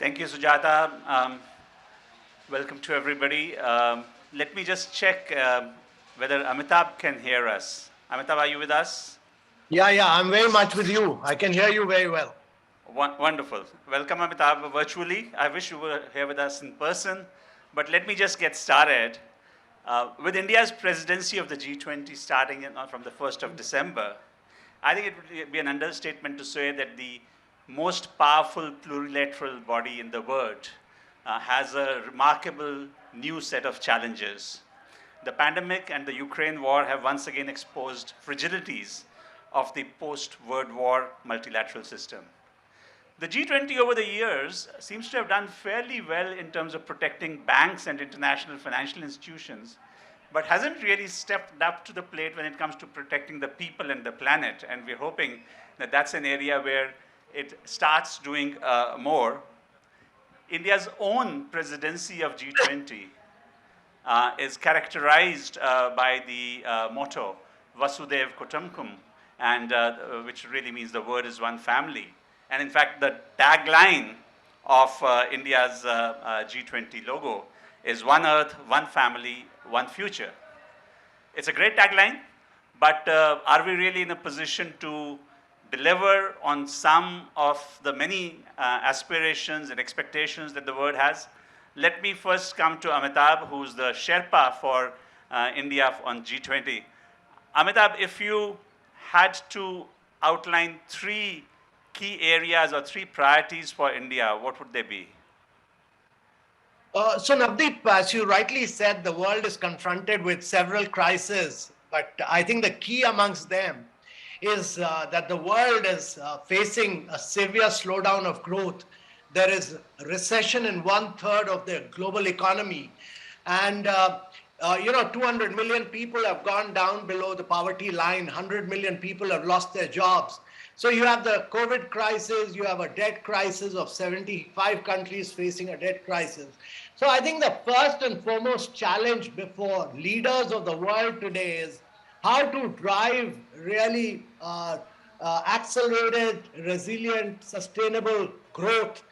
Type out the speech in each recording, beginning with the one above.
Thank you, Sujata. Welcome to everybody. Let me just check whether Amitabh can hear us. Amitabh, are you with us? Yeah, I'm very much with you. I can hear you very well. Wonderful. Welcome, Amitabh, virtually. I wish you were here with us in person, but let me just get started. With India's presidency of the G20 starting from the 1st of December, I think it would be an understatement to say that the most powerful plurilateral body in the world has a remarkable new set of challenges. The pandemic and the Ukraine war have once again exposed fragilities of the post-World War multilateral system. The G20 over the years seems to have done fairly well in terms of protecting banks and international financial institutions, but hasn't really stepped up to the plate when it comes to protecting the people and the planet. And we're hoping that that's an area where it starts doing more. India's own presidency of G20 is characterized by the motto, Vasudev Kutumkum, and which really means the word is one family. And in fact, the tagline of India's G20 logo is one earth, one family, one future. It's a great tagline, but are we really in a position to deliver on some of the many aspirations and expectations that the world has? Let me first come to Amitabh, who's the Sherpa for India on G20. Amitabh, if you had to outline three key areas or three priorities for India, what would they be? So Navdeep, as you rightly said, the world is confronted with several crises, but I think the key amongst them is that the world is facing a severe slowdown of growth. There is recession in 1/3 of the global economy, and 200 million people have gone down below the poverty line. 100 million people have lost their jobs. So you have the COVID crisis, you have a debt crisis of 75 countries facing a debt crisis. So I think the first and foremost challenge before leaders of the world today is how to drive really accelerated, resilient, sustainable growth.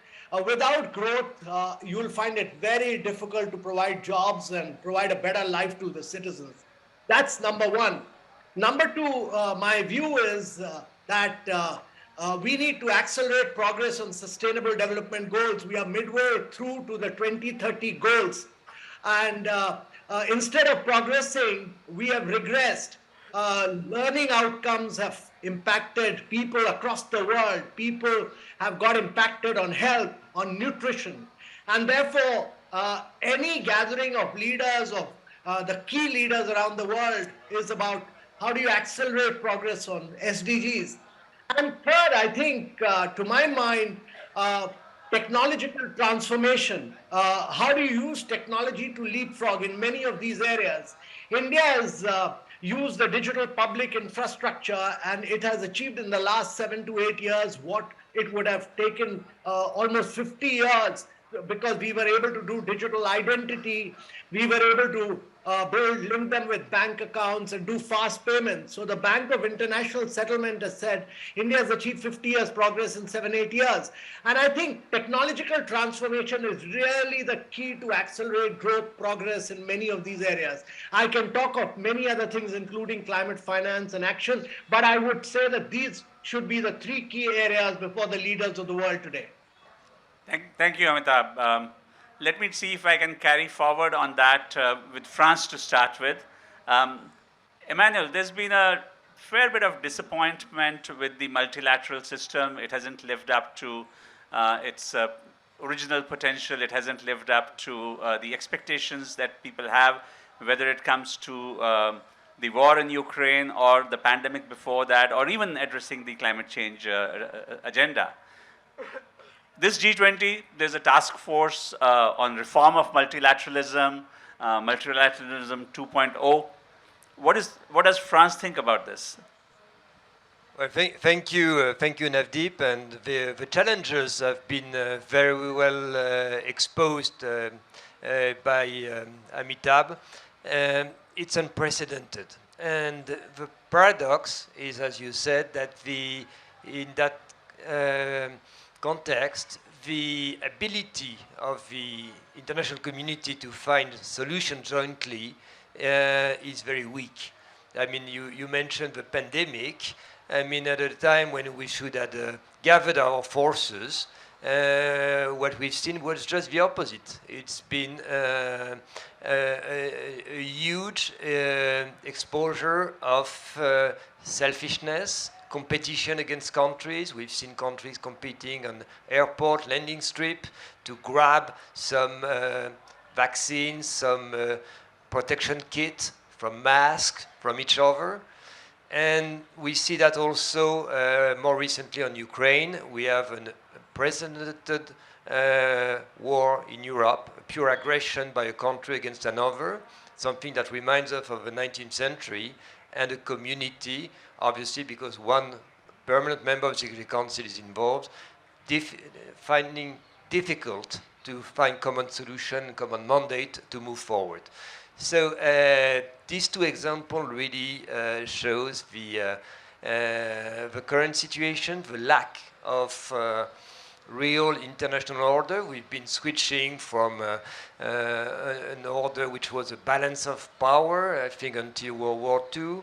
Without growth, you'll find it very difficult to provide jobs and provide a better life to the citizens. That's number one. Number two, my view is that we need to accelerate progress on sustainable development goals. We are midway through to the 2030 goals. And instead of progressing, we have regressed. Learning outcomes have impacted people across the world. People have got impacted on health, on nutrition. And therefore, any gathering of leaders, of the key leaders around the world, is about how do you accelerate progress on SDGs. And third, I think, to my mind, technological transformation. How do you use technology to leapfrog in many of these areas? India has used the digital public infrastructure, and it has achieved in the last 7 to 8 years what it would have taken almost 50 years, because we were able to do digital identity, we were able to link them with bank accounts and do fast payments. So the Bank of International Settlement has said India has achieved 50 years progress in 7-8 years. And I think technological transformation is really the key to accelerate growth progress in many of these areas. I can talk of many other things, including climate finance and action, but I would say that these should be the three key areas before the leaders of the world today. Thank you, Amitabh. Let me see if I can carry forward on that with France to start with. Emmanuel, there's been a fair bit of disappointment with the multilateral system. It hasn't lived up to its original potential. It hasn't lived up to the expectations that people have, whether it comes to the war in Ukraine or the pandemic before that, or even addressing the climate change agenda. This G20, there's a task force on reform of multilateralism, multilateralism 2.0. What does France think about this? Well, thank you, Navdeep. And the challenges have been very well exposed by Amitabh. It's unprecedented. And the paradox is, as you said, that in that context, the ability of the international community to find solutions jointly is very weak. I mean, you mentioned the pandemic. I mean, at a time when we should have gathered our forces, what we've seen was just the opposite. It's been a huge exposure of selfishness, competition against countries. We've seen countries competing on airport, landing strip to grab some vaccines, some protection kit, from masks, from each other. And we see that also more recently on Ukraine. We have an unprecedented war in Europe, a pure aggression by a country against another, something that reminds us of the 19th century, and a community, obviously, because one permanent member of the Security Council is involved, finding difficult to find common solution, common mandate to move forward. So these two examples really shows the current situation, the lack of real international order. We've been switching from an order which was a balance of power, I think, until World War II,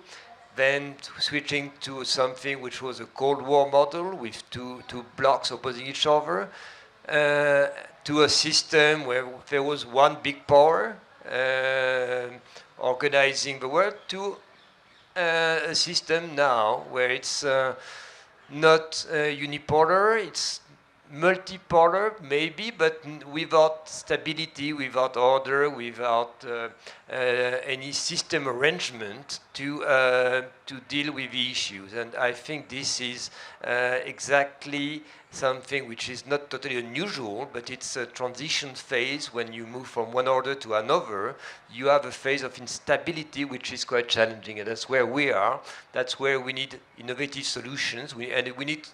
then switching to something which was a Cold War model with two blocks opposing each other, to a system where there was one big power organizing the world, to a system now where it's not unipolar, it's multipolar maybe, but without stability, without order, without any system arrangement to deal with the issues. And I think this is exactly something which is not totally unusual, but it's a transition phase. When you move from one order to another, you have a phase of instability which is quite challenging, and that's where we are. That's where we need innovative solutions, and we need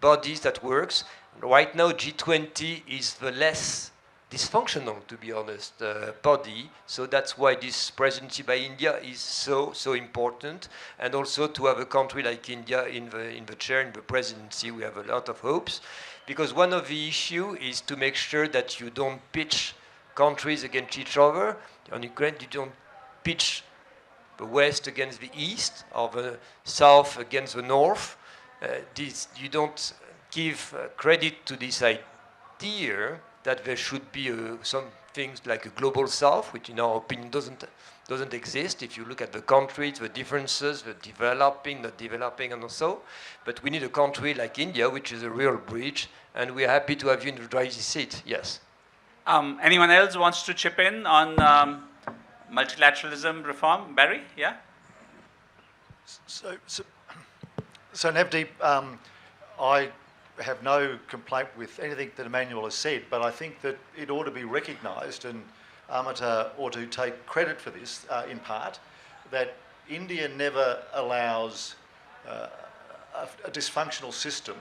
bodies that works. Right now, G20 is the less dysfunctional, to be honest, body. So that's why this presidency by India is so important. And also to have a country like India in the chair, in the presidency, we have a lot of hopes. Because one of the issues is to make sure that you don't pitch countries against each other. On Ukraine, you don't pitch the West against the East, or the South against the North. You don't give credit to this idea that there should be some things like a global South, which in our opinion doesn't exist. If you look at the countries, the differences, the developing, not developing, and so. But we need a country like India, which is a real bridge, and we're happy to have you in the driver's seat. Yes. Anyone else wants to chip in on multilateralism reform? Barry, yeah? So Navdeep, I have no complaint with anything that Emmanuel has said, but I think that it ought to be recognised, and Amitabh ought to take credit for this in part, that India never allows a dysfunctional system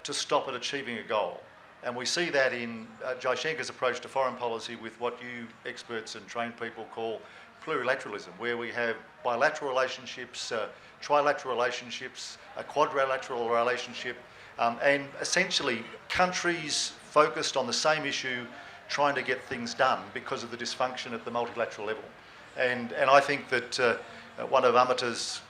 to stop it achieving a goal. And we see that in Jaishankar's approach to foreign policy with what you experts and trained people call plurilateralism, where we have bilateral relationships, trilateral relationships, a quadrilateral relationship, and essentially countries focused on the same issue trying to get things done because of the dysfunction at the multilateral level. And I think that one of Amitabh's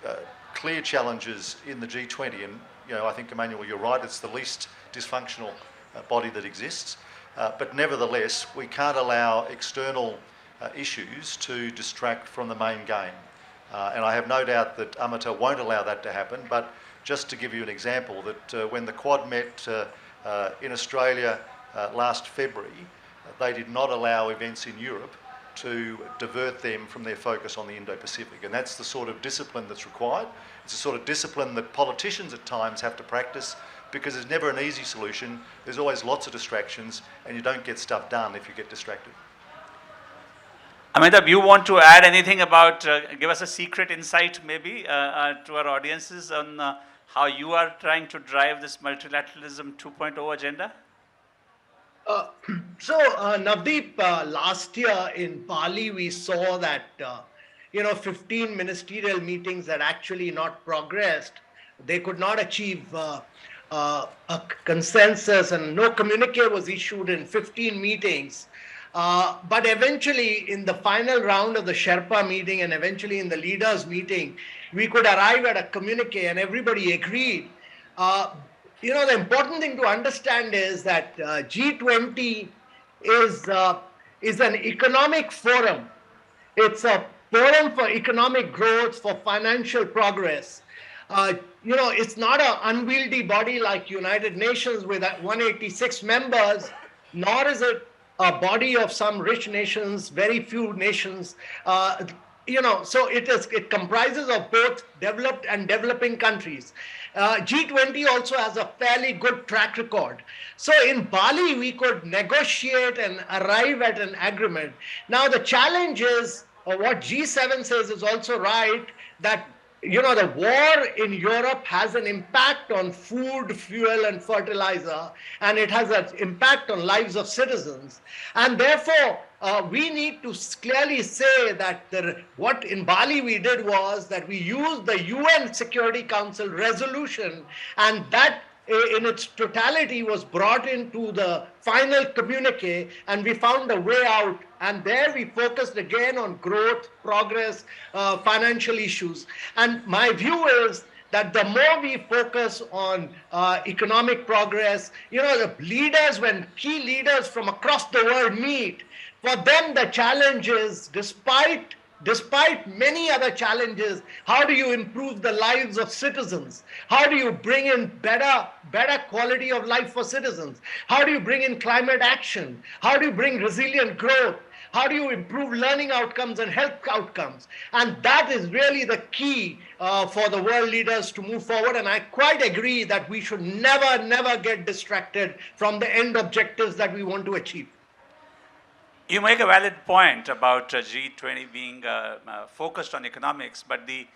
clear challenges in the G20, and I think, Emmanuel, you're right, it's the least dysfunctional body that exists, but nevertheless, we can't allow external issues to distract from the main game. And I have no doubt that Amitabh won't allow that to happen, but just to give you an example, that when the Quad met in Australia last February, they did not allow events in Europe to divert them from their focus on the Indo-Pacific. And that's the sort of discipline that's required. It's the sort of discipline that politicians at times have to practice, because there's never an easy solution. There's always lots of distractions, and you don't get stuff done if you get distracted. Amitabh, you want to add anything about, give us a secret insight maybe to our audiences on how you are trying to drive this multilateralism 2.0 agenda? Navdeep, last year in Bali, we saw that, 15 ministerial meetings had actually not progressed. They could not achieve a consensus, and no communique was issued in 15 meetings. But eventually, in the final round of the Sherpa meeting and eventually in the leaders' meeting, we could arrive at a communique and everybody agreed. The important thing to understand is that G20 is, is an economic forum. It's a forum for economic growth, for financial progress. It's not an unwieldy body like United Nations with 186 members, nor is it a body of some rich nations, very few nations. So it comprises of both developed and developing countries. G20 also has a fairly good track record. So in Bali, we could negotiate and arrive at an agreement. Now the challenge is, what G7 says is also right, that the war in Europe has an impact on food, fuel, and fertilizer, and it has an impact on lives of citizens. And therefore, we need to clearly say that what in Bali we did was that we used the UN Security Council resolution, and that in its totality was brought into the final communique, and we found a way out. And there we focused again on growth, progress, financial issues. And my view is that the more we focus on economic progress, the leaders, when key leaders from across the world meet, for them the challenge is, despite many other challenges, how do you improve the lives of citizens? How do you bring in better quality of life for citizens? How do you bring in climate action? How do you bring resilient growth? How do you improve learning outcomes and health outcomes? And that is really the key for the world leaders to move forward. And I quite agree that we should never get distracted from the end objectives that we want to achieve. You make a valid point about G20 being focused on economics, but the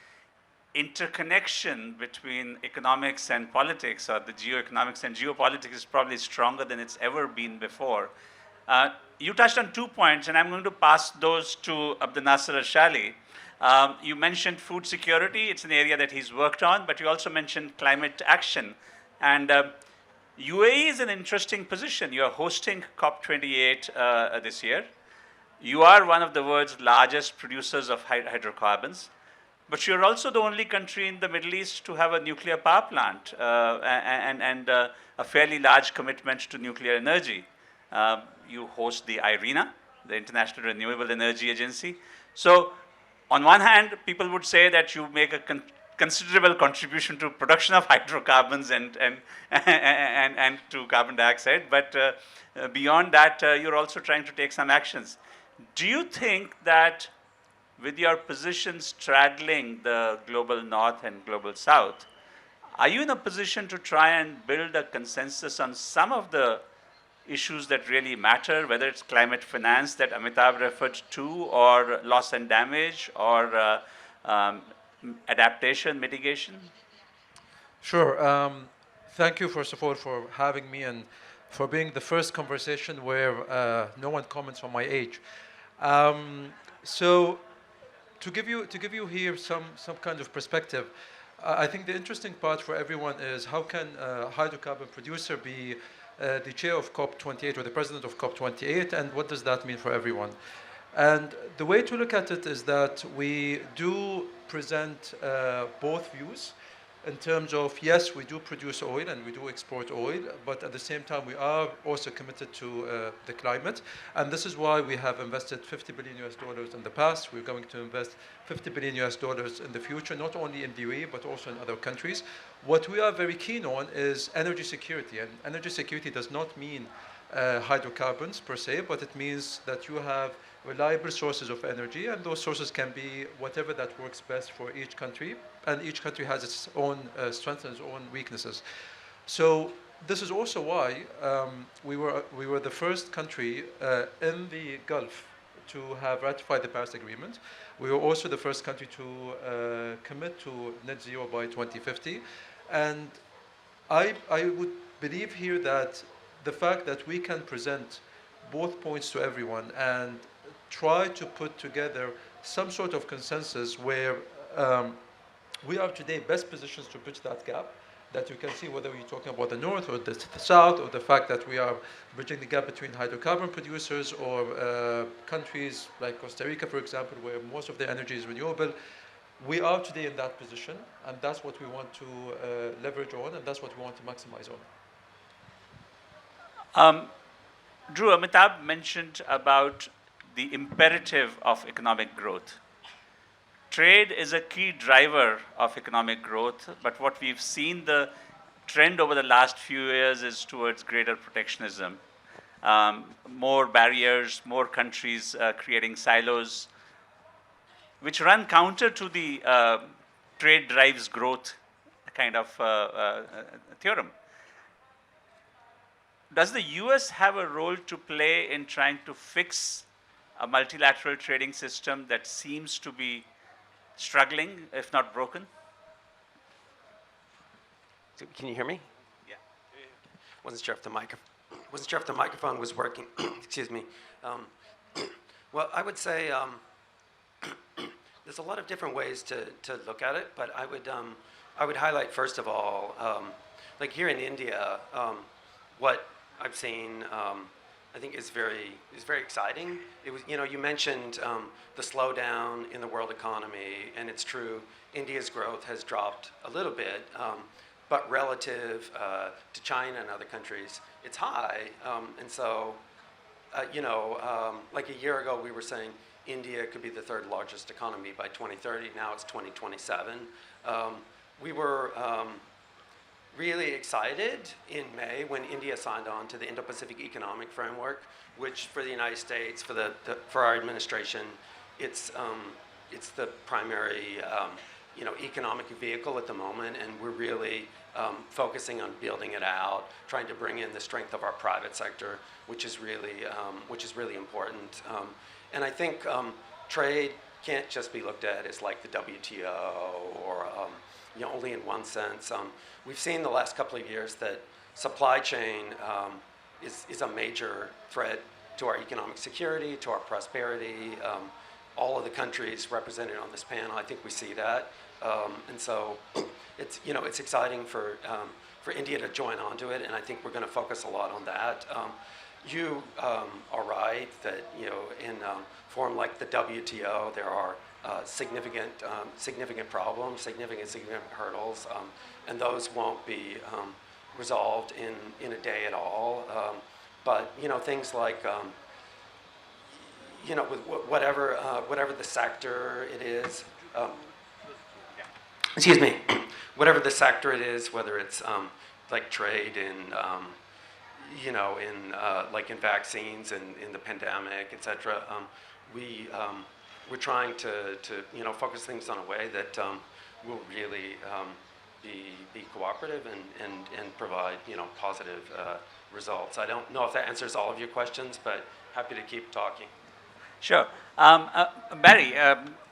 interconnection between economics and politics, or the geoeconomics and geopolitics, is probably stronger than it's ever been before. You touched on 2 points, and I'm going to pass those to Abdulnasser Alshaali. You mentioned food security. It's an area that he's worked on, but you also mentioned climate action. And UAE is an interesting position. You are hosting COP28 this year. You are one of the world's largest producers of hydrocarbons, but you're also the only country in the Middle East to have a nuclear power plant and a fairly large commitment to nuclear energy. You host the IRENA, the International Renewable Energy Agency. So on one hand, people would say that you make a considerable contribution to production of hydrocarbons and to carbon dioxide, but beyond that, you're also trying to take some actions. Do you think that with your position straddling the global north and global south, are you in a position to try and build a consensus on some of the issues that really matter, whether it's climate finance that Amitabh referred to, or loss and damage, or adaptation, mitigation? Sure. Thank you, first of all, for having me and for being the first conversation where no one comments on my age. So, to give you here some kind of perspective, I think the interesting part for everyone is how can a hydrocarbon producer be the chair of COP28 or the president of COP28, and what does that mean for everyone? And the way to look at it is that we do present both views in terms of, yes, we do produce oil and we do export oil, but at the same time we are also committed to the climate. And this is why we have invested $50 billion in the past. We're going to invest $50 billion in the future, not only in the UAE, but also in other countries. What we are very keen on is energy security. And energy security does not mean hydrocarbons per se, but it means that you have reliable sources of energy, and those sources can be whatever that works best for each country, and each country has its own strengths and its own weaknesses. So this is also why we were the first country in the Gulf to have ratified the Paris Agreement. We were also the first country to commit to net zero by 2050, and I would believe here that the fact that we can present both points to everyone and try to put together some sort of consensus where we are today best positioned to bridge that gap. that you can see whether you're talking about the north or the south, or the fact that we are bridging the gap between hydrocarbon producers or countries like Costa Rica, for example, where most of their energy is renewable. We are today in that position, and that's what we want to leverage on, and that's what we want to maximize on. Drew, Amitabh mentioned about the imperative of economic growth. Trade is a key driver of economic growth, but what we've seen the trend over the last few years is towards greater protectionism. More barriers, more countries creating silos, which run counter to the trade drives growth kind of theorem. Does the US have a role to play in trying to fix a multilateral trading system that seems to be struggling, if not broken? Can you hear me? Yeah. Wasn't sure if the microphone was working. Excuse me. Well, I would say there's a lot of different ways to look at it, but I would highlight first of all, like here in India, what I've seen, I think is very exciting. It was, you mentioned the slowdown in the world economy, and it's true. India's growth has dropped a little bit, but relative to China and other countries, it's high. And so, like a year ago, we were saying India could be the third largest economy by 2030. Now it's 2027. We were really excited in May when India signed on to the Indo-Pacific Economic Framework, which for the United States, for our administration, it's the primary economic vehicle at the moment, and we're really focusing on building it out, trying to bring in the strength of our private sector, which is really important. And I think trade can't just be looked at as like the WTO or only in one sense. We've seen the last couple of years that supply chain is a major threat to our economic security, to our prosperity. All of the countries represented on this panel, I think we see that. And so it's exciting for India to join onto it, and I think we're going to focus a lot on that. You are right that in forum like the WTO, there are significant problems, significant hurdles, and those won't be resolved in a day at all. But things like with whatever the sector it is, excuse me, whatever the sector it is, whether it's like trade in like in vaccines and in the pandemic, etc. We're trying to focus things on a way that will really be cooperative and provide positive results. I don't know if that answers all of your questions, but happy to keep talking. Sure. Barry,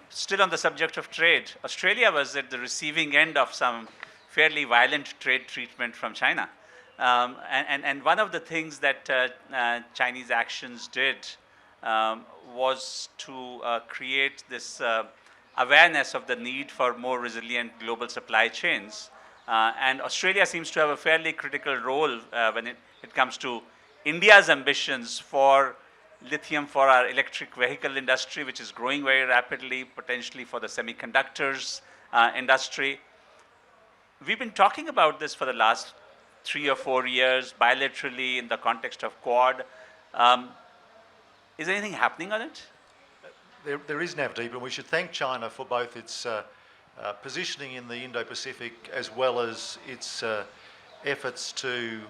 still on the subject of trade, Australia was at the receiving end of some fairly violent trade treatment from China. And one of the things that Chinese actions did was to create this awareness of the need for more resilient global supply chains. And Australia seems to have a fairly critical role when it comes to India's ambitions for lithium for our electric vehicle industry, which is growing very rapidly, potentially for the semiconductors industry. We've been talking about this for the last 3 or 4 years, bilaterally in the context of Quad. Is anything happening on it? There is Navdeep, and we should thank China for both its positioning in the Indo-Pacific as well as its efforts to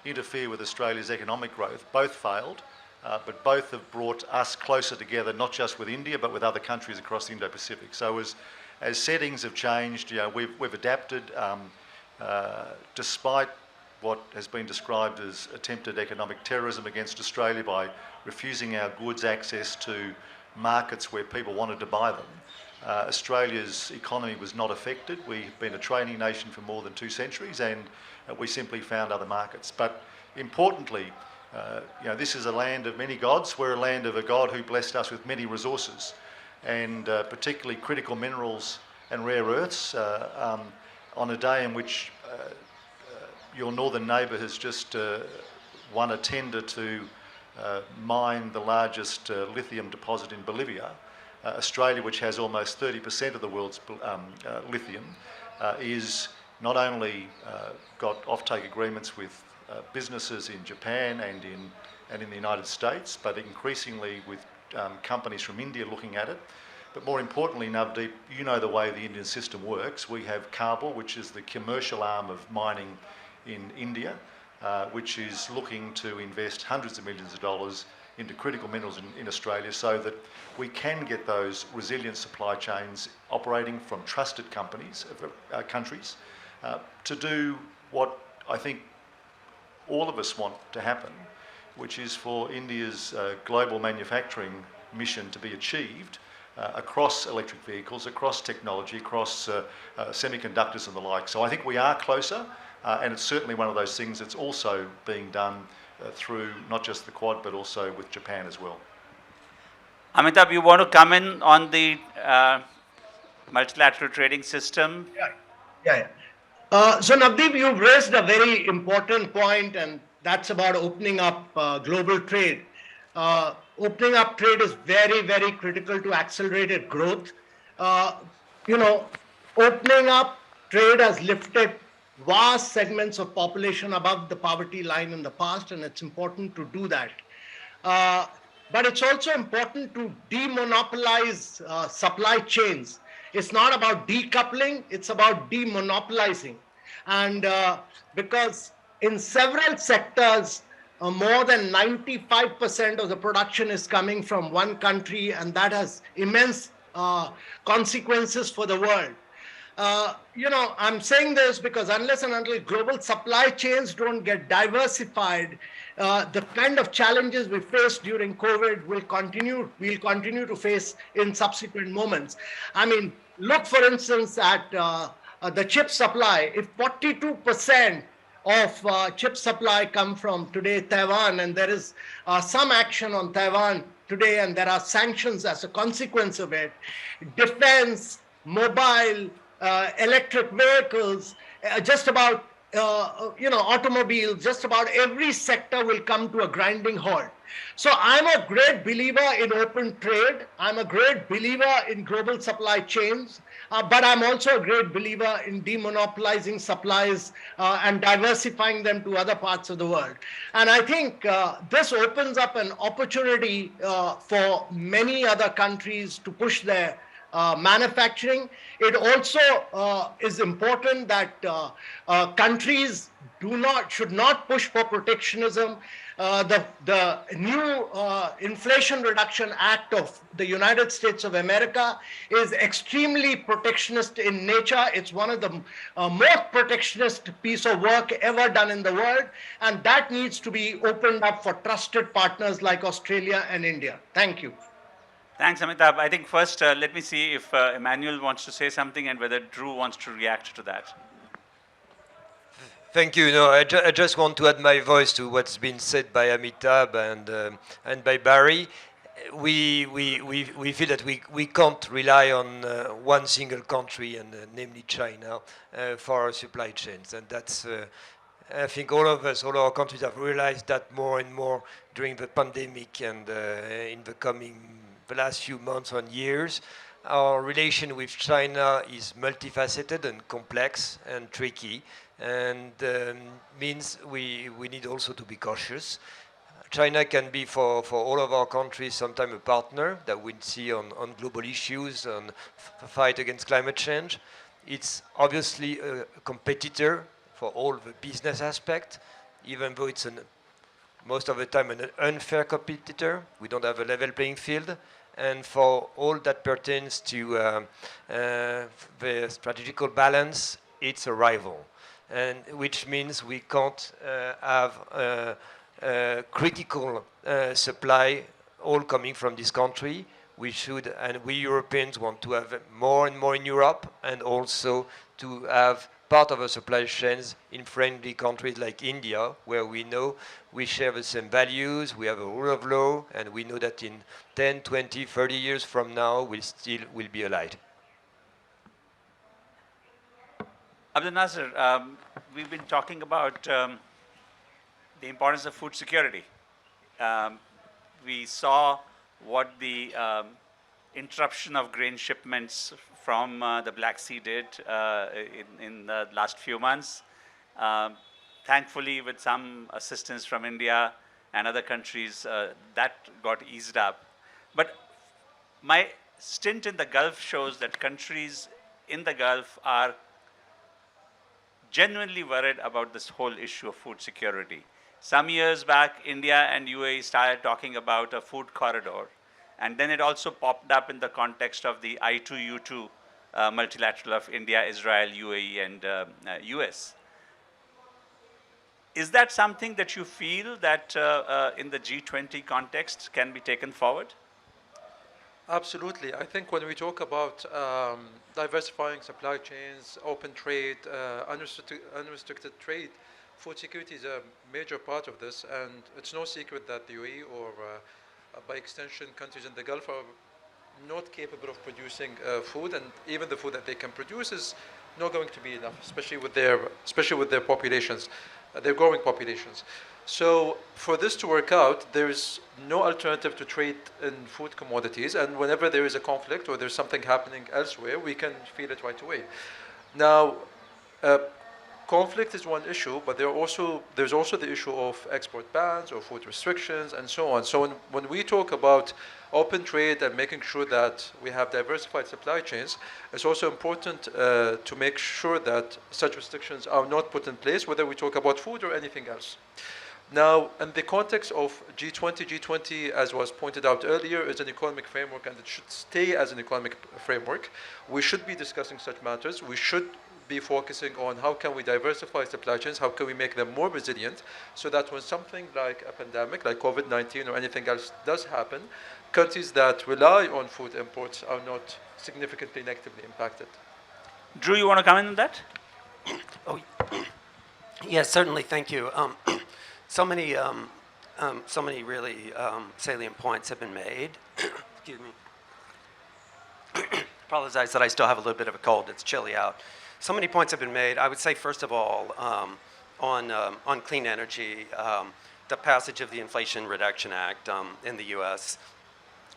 interfere with Australia's economic growth. Both failed, but both have brought us closer together, not just with India, but with other countries across the Indo-Pacific. So as settings have changed, we've adapted despite what has been described as attempted economic terrorism against Australia by refusing our goods access to markets where people wanted to buy them. Australia's economy was not affected. We've been a trading nation for more than 2 centuries, and we simply found other markets. But importantly, this is a land of many gods. We're a land of a God who blessed us with many resources, and particularly critical minerals and rare earths on a day in which your northern neighbour has just won a tender to mine the largest lithium deposit in Bolivia. Australia, which has almost 30% of the world's lithium, is not only got offtake agreements with businesses in Japan and in the United States, but increasingly with companies from India looking at it. But more importantly, Navdeep, you know the way the Indian system works. We have Kabul, which is the commercial arm of mining in India, which is looking to invest hundreds of millions of dollars into critical minerals in Australia so that we can get those resilient supply chains operating from trusted companies, countries, to do what I think all of us want to happen, which is for India's global manufacturing mission to be achieved across electric vehicles, across technology, across semiconductors and the like. So I think we are closer, and it's certainly one of those things that's also being done through not just the Quad, but also with Japan as well. Amitabh, you want to come in on the multilateral trading system? Yeah. So Navdeep, you've raised a very important point, and that's about opening up global trade. Opening up trade is very, very critical to accelerated growth. Opening up trade has lifted vast segments of population above the poverty line in the past, and it's important to do that. But it's also important to demonopolize supply chains. It's not about decoupling, it's about demonopolizing. And because in several sectors, more than 95% of the production is coming from one country, and that has immense consequences for the world. I'm saying this because unless and until global supply chains don't get diversified, the kind of challenges we faced during COVID we'll continue to face in subsequent moments. I mean, look, for instance, at the chip supply. If 42% of chip supply come from today Taiwan, and there is some action on Taiwan today, and there are sanctions as a consequence of it, defense, mobile, electric vehicles, just about automobiles, just about every sector will come to a grinding halt. So I'm a great believer in open trade. I'm a great believer in global supply chains, but I'm also a great believer in demonopolizing supplies and diversifying them to other parts of the world. And I think this opens up an opportunity for many other countries to push their manufacturing. It also is important that countries should not push for protectionism. The new Inflation Reduction Act of the United States of America is extremely protectionist in nature. It's one of the most protectionist piece of work ever done in the world, and that needs to be opened up for trusted partners like Australia and India. Thank you. Thanks, Amitabh. I think first, let me see if Emmanuel wants to say something and whether Drew wants to react to that. Thank you. I just want to add my voice to what's been said by Amitabh and by Barry. We feel that we can't rely on one single country, and namely China, for our supply chains. And that's, I think all our countries have realized that more and more during the pandemic and in the last few months and years. Our relation with China is multifaceted and complex and tricky, and means we need also to be cautious. China can be for all of our countries sometimes a partner that we see on global issues, on fight against climate change. It's obviously a competitor for all the business aspect, even though it's most of the time an unfair competitor. We don't have a level playing field. And for all that pertains to the strategical balance, it's a rival, and which means we can't have critical supply all coming from this country. We should, and we Europeans want to have more and more in Europe, and also to have part of our supply chains in friendly countries like India, where we know we share the same values, we have a rule of law, and we know that in 10, 20, 30 years from now, we will be allied. Abdulnasser, we've been talking about the importance of food security. We saw what the interruption of grain shipments from the Black Sea did in the last few months. Thankfully, with some assistance from India and other countries, that got eased up. But my stint in the Gulf shows that countries in the Gulf are genuinely worried about this whole issue of food security. Some years back, India and UAE started talking about a food corridor, and then it also popped up in the context of the I2U2 multilateral of India, Israel, UAE, and US. Is that something that you feel that in the G20 context can be taken forward? Absolutely. I think when we talk about diversifying supply chains, open trade, unrestricted trade, food security is a major part of this, and it's no secret that the UAE or by extension countries in the Gulf are not capable of producing food, and even the food that they can produce is not going to be enough, especially with their populations, their growing populations. So for this to work out, there is no alternative to trade in food commodities, and whenever there is a conflict or there's something happening elsewhere, we can feel it right away. Now, conflict is one issue, but there's also the issue of export bans or food restrictions and so on. So when we talk about open trade and making sure that we have diversified supply chains, it's also important to make sure that such restrictions are not put in place, whether we talk about food or anything else. Now, in the context of G20, as was pointed out earlier, is an economic framework, and it should stay as an economic framework. We should be discussing such matters. We should be focusing on how can we diversify supply chains, how can we make them more resilient, so that when something like a pandemic, like COVID-19 or anything else does happen, countries that rely on food imports are not significantly negatively impacted. Drew, you want to comment on that? Oh, yes, certainly. Thank you. So many really salient points have been made. Excuse me. Apologize that I still have a little bit of a cold. It's chilly out. So many points have been made. I would say, first of all, on clean energy, the passage of the Inflation Reduction Act in the U.S.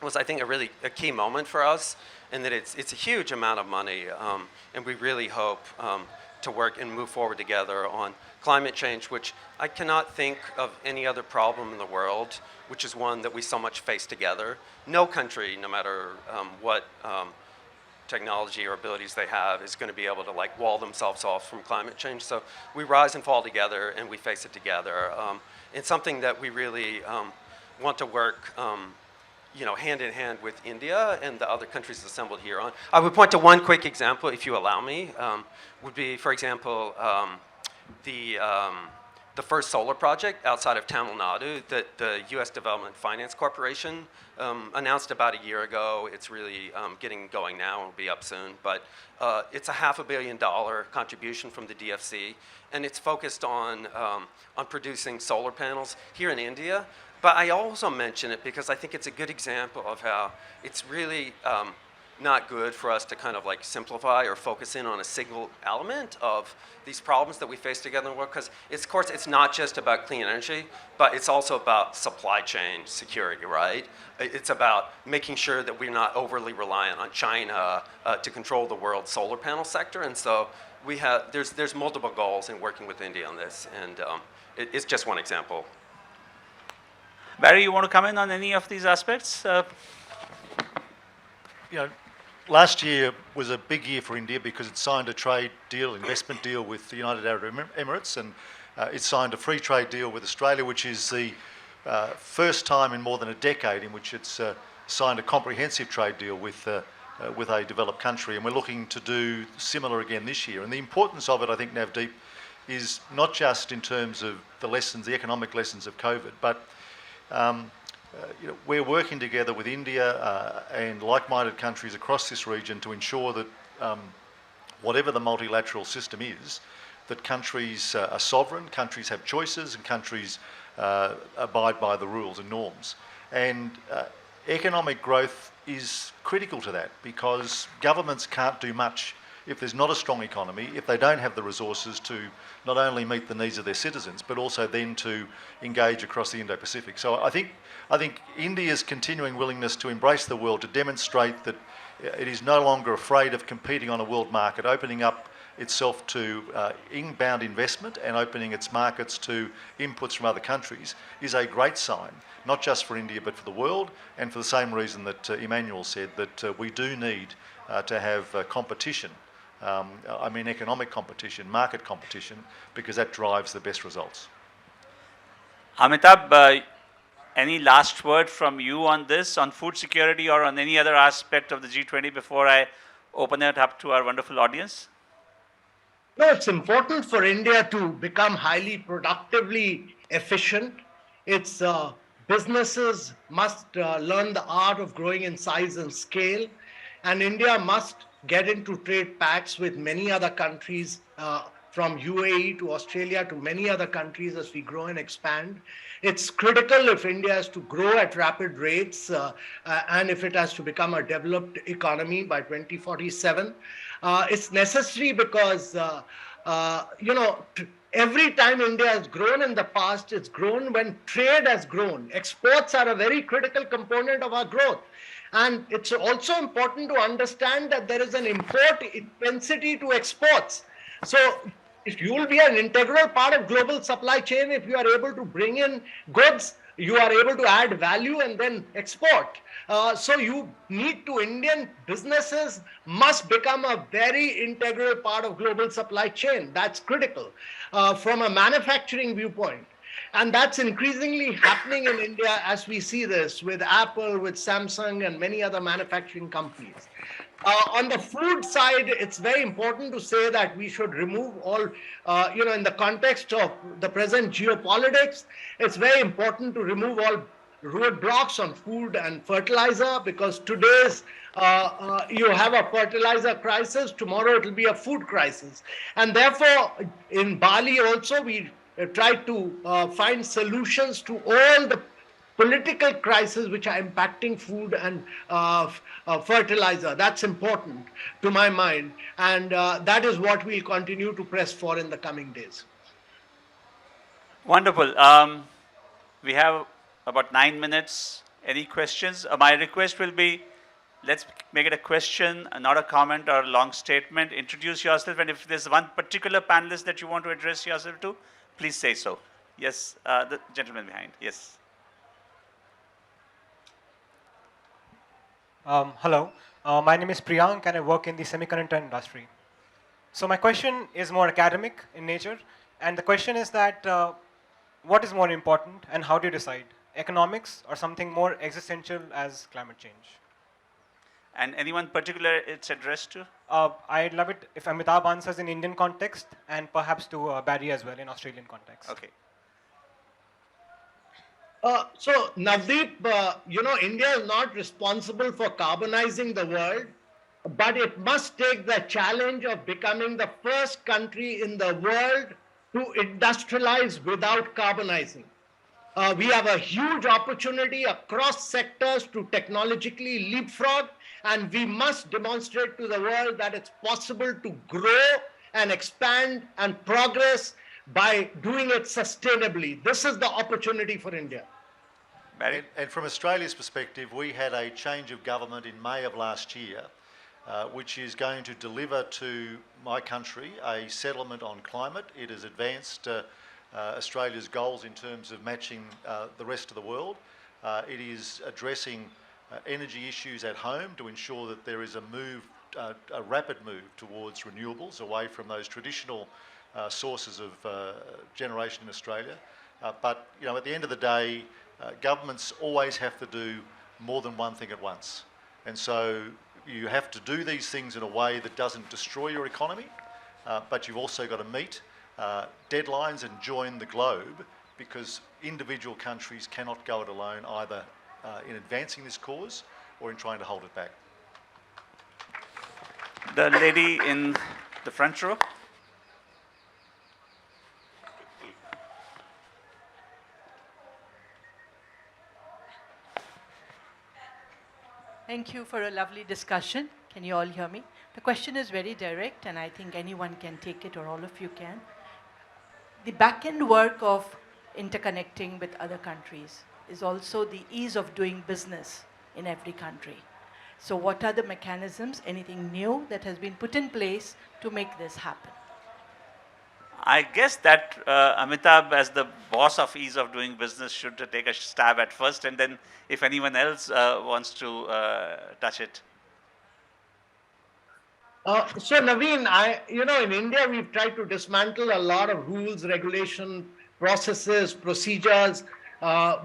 was, I think, a key moment for us, in that it's a huge amount of money, and we really hope to work and move forward together on climate change, which I cannot think of any other problem in the world, which is one that we so much face together. No country, no matter what technology or abilities they have, is going to be able to wall themselves off from climate change. So we rise and fall together, and we face it together. It's something that we really want to work hand in hand with India and the other countries assembled here on. I would point to one quick example, if you allow me, would be, for example, the first solar project outside of Tamil Nadu that the U.S. Development Finance Corporation announced about a year ago. It's really getting going now and will be up soon. But it's a $500 million contribution from the DFC, and it's focused on producing solar panels here in India. But I also mention it because I think it's a good example of how it's really not good for us to kind of simplify or focus in on a single element of these problems that we face together in the world, because of course it's not just about clean energy, but it's also about supply chain security, right? It's about making sure that we're not overly reliant on China to control the world's solar panel sector, and so there's multiple goals in working with India on this, and it's just one example. Barry, you want to comment on any of these aspects? Last year was a big year for India because it signed a trade deal, investment deal with the United Arab Emirates, and it signed a free trade deal with Australia, which is the first time in more than a decade in which it's signed a comprehensive trade deal with a developed country, and we're looking to do similar again this year. And the importance of it, I think, Navdeep, is not just in terms of the economic lessons of COVID, but we're working together with India and like-minded countries across this region to ensure that whatever the multilateral system is, that countries are sovereign, countries have choices, and countries abide by the rules and norms. And economic growth is critical to that, because governments can't do much if there's not a strong economy, if they don't have the resources to not only meet the needs of their citizens, but also then to engage across the Indo-Pacific. So I think India's continuing willingness to embrace the world, to demonstrate that it is no longer afraid of competing on a world market, opening up itself to inbound investment and opening its markets to inputs from other countries, is a great sign, not just for India but for the world, and for the same reason that Emmanuel said, that we do need to have competition. I mean economic competition, market competition, because that drives the best results. Amitabh, any last word from you on this, on food security or on any other aspect of the G20 before I open it up to our wonderful audience? No, it's important for India to become highly productively efficient. Its businesses must learn the art of growing in size and scale, and India must get into trade pacts with many other countries, from UAE to Australia to many other countries as we grow and expand. It's critical if India has to grow at rapid rates and if it has to become a developed economy by 2047. It's necessary because, every time India has grown in the past, it's grown when trade has grown. Exports are a very critical component of our growth. And it's also important to understand that there is an import intensity to exports. So if you will be an integral part of global supply chain, if you are able to bring in goods, you are able to add value and then export. So you need to, Indian businesses must become a very integral part of global supply chain. That's critical from a manufacturing viewpoint. And that's increasingly happening in India as we see this with Apple, with Samsung, and many other manufacturing companies. On the food side, it's very important to say that we should remove all, in the context of the present geopolitics, it's very important to remove all roadblocks on food and fertilizer, because today's you have a fertilizer crisis, tomorrow it will be a food crisis. And therefore, in Bali also, we tried to find solutions to all the political crises which are impacting food and fertilizer. That's important to my mind, and that is what we'll continue to press for in the coming days. Wonderful. We have about 9 minutes. Any questions? My request will be, let's make it a question, not a comment or a long statement. Introduce yourself, and if there's one particular panelist that you want to address yourself to, please say so. Yes, the gentleman behind. Yes. Hello, my name is Priyank and I work in the semiconductor industry. So my question is more academic in nature, and the question is that what is more important and how do you decide? Economics or something more existential as climate change? And anyone particular it's addressed to? I'd love it if Amitabh answers in Indian context and perhaps to Barry as well in Australian context. Okay. So Navdeep, India is not responsible for carbonizing the world, but it must take the challenge of becoming the first country in the world to industrialize without carbonizing. We have a huge opportunity across sectors to technologically leapfrog, and we must demonstrate to the world that it's possible to grow and expand and progress by doing it sustainably. This is the opportunity for India. And from Australia's perspective, we had a change of government in May of last year, which is going to deliver to my country a settlement on climate. It has advanced Australia's goals in terms of matching the rest of the world. It is addressing energy issues at home to ensure that there is a rapid move towards renewables, away from those traditional sources of generation in Australia. But at the end of the day, governments always have to do more than one thing at once. And so you have to do these things in a way that doesn't destroy your economy, but you've also got to meet deadlines and join the globe, because individual countries cannot go it alone, either in advancing this cause or in trying to hold it back. The lady in the front row. Thank you for a lovely discussion. Can you all hear me? The question is very direct, and I think anyone can take it, or all of you can. The back-end work of interconnecting with other countries is also the ease of doing business in every country. So what are the mechanisms, anything new that has been put in place to make this happen? I guess that Amitabh, as the boss of ease of doing business, should take a stab at first, and then if anyone else wants to touch it. So Naveen, in India, we've tried to dismantle a lot of rules, regulation, processes, procedures.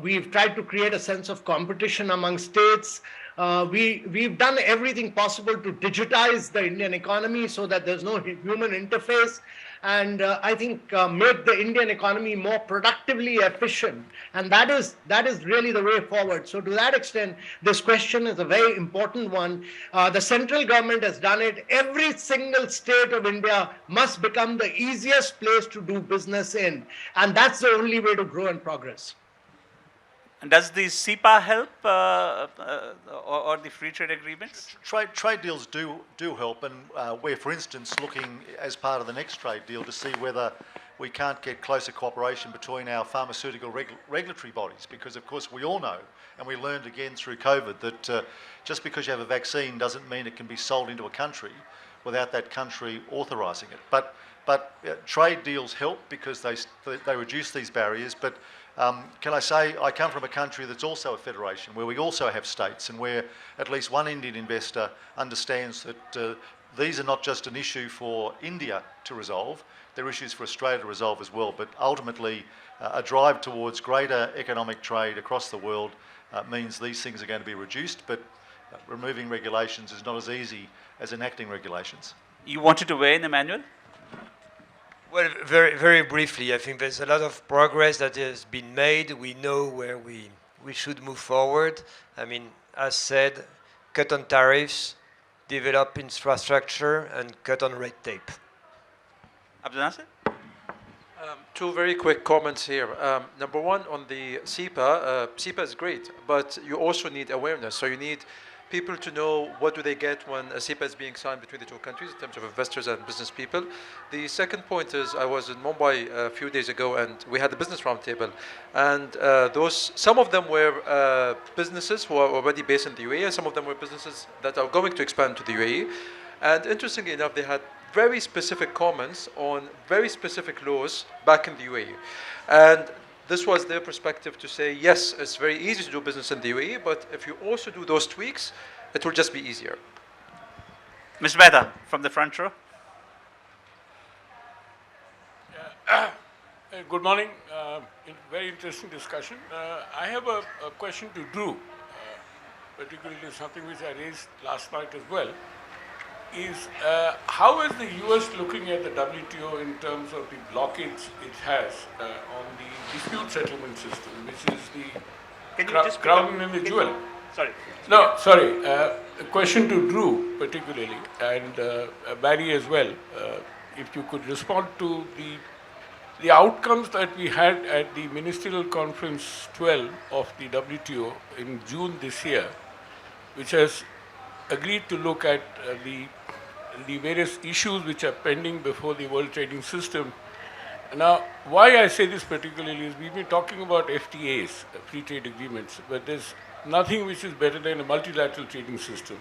We've tried to create a sense of competition among states. We've done everything possible to digitize the Indian economy so that there's no human interface, and I think make the Indian economy more productively efficient. And that is really the way forward. So to that extent, this question is a very important one. The central government has done it. Every single state of India must become the easiest place to do business in. And that's the only way to grow and progress. And does the CEPA help or the free trade agreements? Trade deals do help, and we're, for instance, looking as part of the next trade deal to see whether we can't get closer cooperation between our pharmaceutical regulatory bodies, because of course we all know, and we learned again through COVID, that just because you have a vaccine doesn't mean it can be sold into a country without that country authorising it. But trade deals help because they reduce these barriers. But can I say, I come from a country that's also a federation, where we also have states, and where at least one Indian investor understands that these are not just an issue for India to resolve, they're issues for Australia to resolve as well. But ultimately, a drive towards greater economic trade across the world means these things are going to be reduced, but removing regulations is not as easy as enacting regulations. You wanted to weigh in, Emmanuel? Well, very, very briefly, I think there's a lot of progress that has been made. We know where we should move forward. I mean, as said, cut on tariffs, develop infrastructure, and cut on red tape. Abdulnasser? Two very quick comments here. Number one, on the CEPA, CEPA is great, but you also need awareness. So you need people to know what do they get when a CEPA is being signed between the two countries in terms of investors and business people. The second point is, I was in Mumbai a few days ago, and we had a business roundtable, and some of them were businesses who are already based in the UAE, and some of them were businesses that are going to expand to the UAE. And interestingly enough, they had very specific comments on very specific laws back in the UAE. And this was their perspective to say, yes, it's very easy to do business in the UAE, but if you also do those tweaks, it will just be easier. Mr. Mehta, from the front row. Good morning. Very interesting discussion. I have a question to Drew, particularly something which I raised last night as well, is how is the US looking at the WTO in terms of the blockage it has on the dispute settlement system, which is the crown in the jewel? Sorry. No, sorry. A question to Drew particularly, and Barry as well. If you could respond to the outcomes that we had at the Ministerial Conference 12 of the WTO in June this year, which has agreed to look at the various issues which are pending before the World Trading System. Now, why I say this particularly is we've been talking about FTAs, free trade agreements, but there's nothing which is better than a multilateral trading system.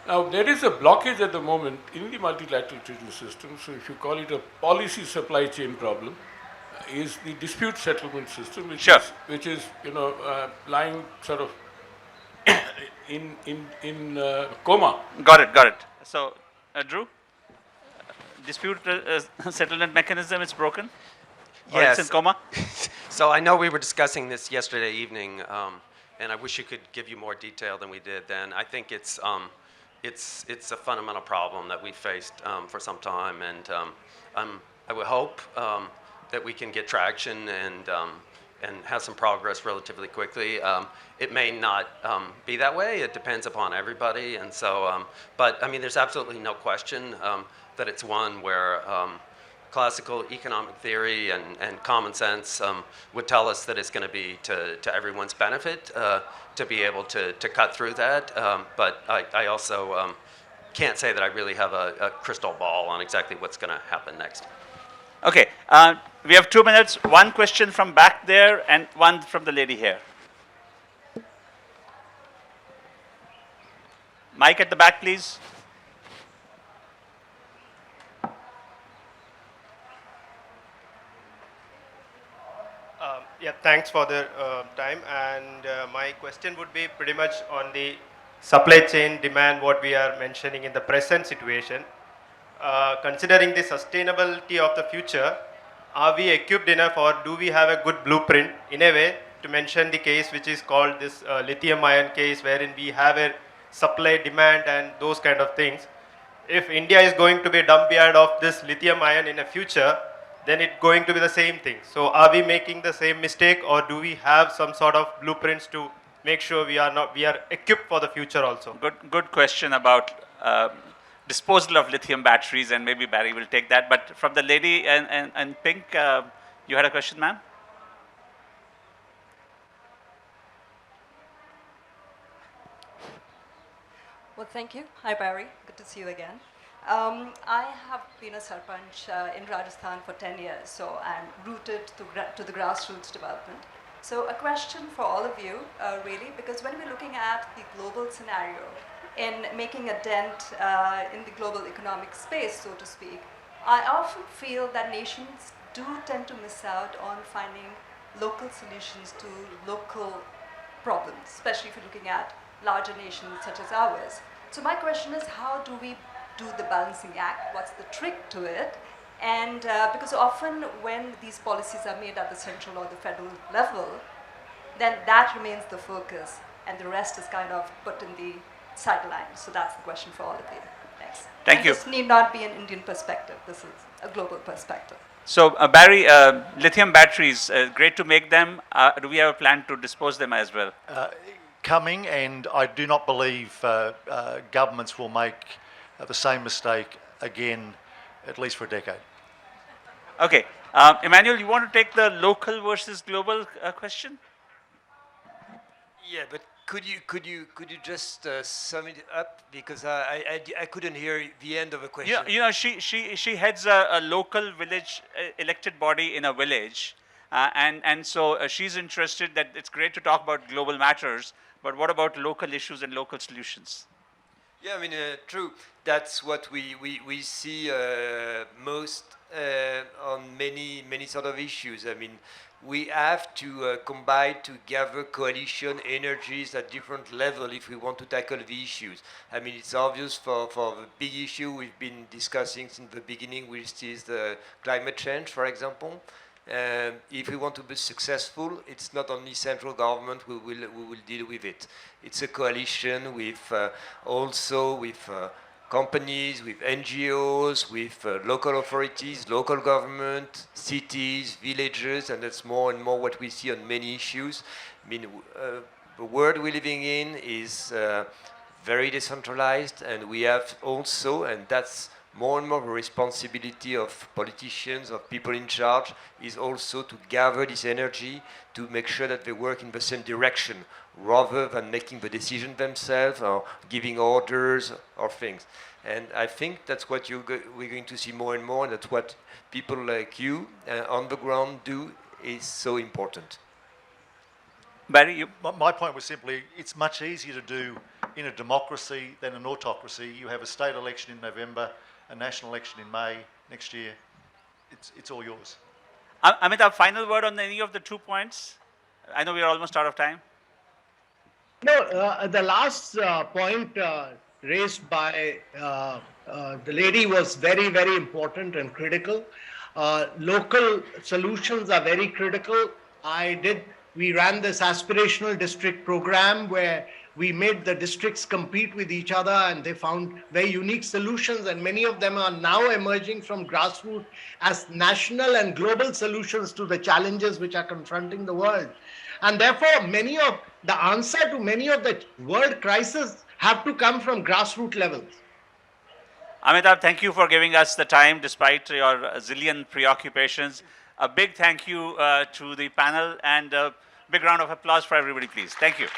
Now, there is a blockage at the moment in the multilateral trading system, so if you call it a policy supply chain problem, is the dispute settlement system, which is lying sort of in coma. Got it. So, Drew, dispute settlement mechanism is broken? Or Yes. it's in coma? So I know we were discussing this yesterday evening, and I wish you could give you more detail than we did then. I think it's a fundamental problem that we faced for some time, and I would hope that we can get traction and have some progress relatively quickly. It may not be that way. It depends upon everybody, and so. But I mean, there's absolutely no question that it's one where classical economic theory and common sense would tell us that it's going to be to everyone's benefit to be able to cut through that. But I also can't say that I really have a crystal ball on exactly what's going to happen next. Okay, we have 2 minutes. One question from back there and one from the lady here. Mic at the back, please. Yeah, thanks for the time. And my question would be pretty much on the supply chain demand, what we are mentioning in the present situation. Considering the sustainability of the future, are we equipped enough, or do we have a good blueprint in a way to mention the case which is called this lithium ion case, wherein we have a supply, demand and those kind of things. If India is going to be a dump yard of this lithium ion in the future, then it's going to be the same thing. So are we making the same mistake, or do we have some sort of blueprints to make sure we are equipped for the future also? Good question about disposal of lithium batteries, and maybe Barry will take that. But from the lady in pink, you had a question, ma'am? Well, thank you. Hi, Barry. Good to see you again. I have been a sarpanch in Rajasthan for 10 years, so I'm rooted to the grassroots development. So a question for all of you, really, because when we're looking at the global scenario in making a dent in the global economic space, so to speak, I often feel that nations do tend to miss out on finding local solutions to local problems, especially if you're looking at larger nations such as ours. So my question is, how do we do the balancing act? What's the trick to it? And because often when these policies are made at the central or the federal level, then that remains the focus, and the rest is kind of put in the sidelines. So that's the question for all of you. Thanks. Thank you. This need not be an Indian perspective. This is a global perspective. So Barry, lithium batteries, great to make them. Do we have a plan to dispose them as well? Coming, and I do not believe governments will make the same mistake again, at least for a decade. Okay, Emmanuel, you want to take the local versus global question? Yeah, but could you just sum it up, because I couldn't hear the end of the question. She heads a local village elected body in a village, and so she's interested that it's great to talk about global matters, but what about local issues and local solutions? Yeah, I mean, true. That's what we see most on many sort of issues. I mean, we have to combine to gather coalition energies at different levels if we want to tackle the issues. I mean, it's obvious for the big issue we've been discussing since the beginning, which is the climate change, for example. If we want to be successful, it's not only central government who will deal with it. It's a coalition with also with companies, with NGOs, with local authorities, local government, cities, villages, and that's more and more what we see on many issues. I mean, the world we're living in is very decentralized, and we have also, and that's more and more the responsibility of politicians, of people in charge, is also to gather this energy to make sure that they work in the same direction, rather than making the decision themselves or giving orders or things. And I think that's what we're going to see more and more, and that's what people like you on the ground do is so important. Barry, you? My point was simply, it's much easier to do in a democracy than an autocracy. You have a state election in November, a national election in May next year. It's all yours. Amitabh, final word on any of the 2 points? I know we are almost out of time. No, the last point raised by the lady was very, very important and critical. Local solutions are very critical. We ran this aspirational district program where we made the districts compete with each other, and they found very unique solutions, and many of them are now emerging from grassroots as national and global solutions to the challenges which are confronting the world. And therefore, the answer to many of the world crises have to come from grassroots levels. Amitabh, thank you for giving us the time despite your zillion preoccupations. A big thank you to the panel, and a big round of applause for everybody, please. Thank you.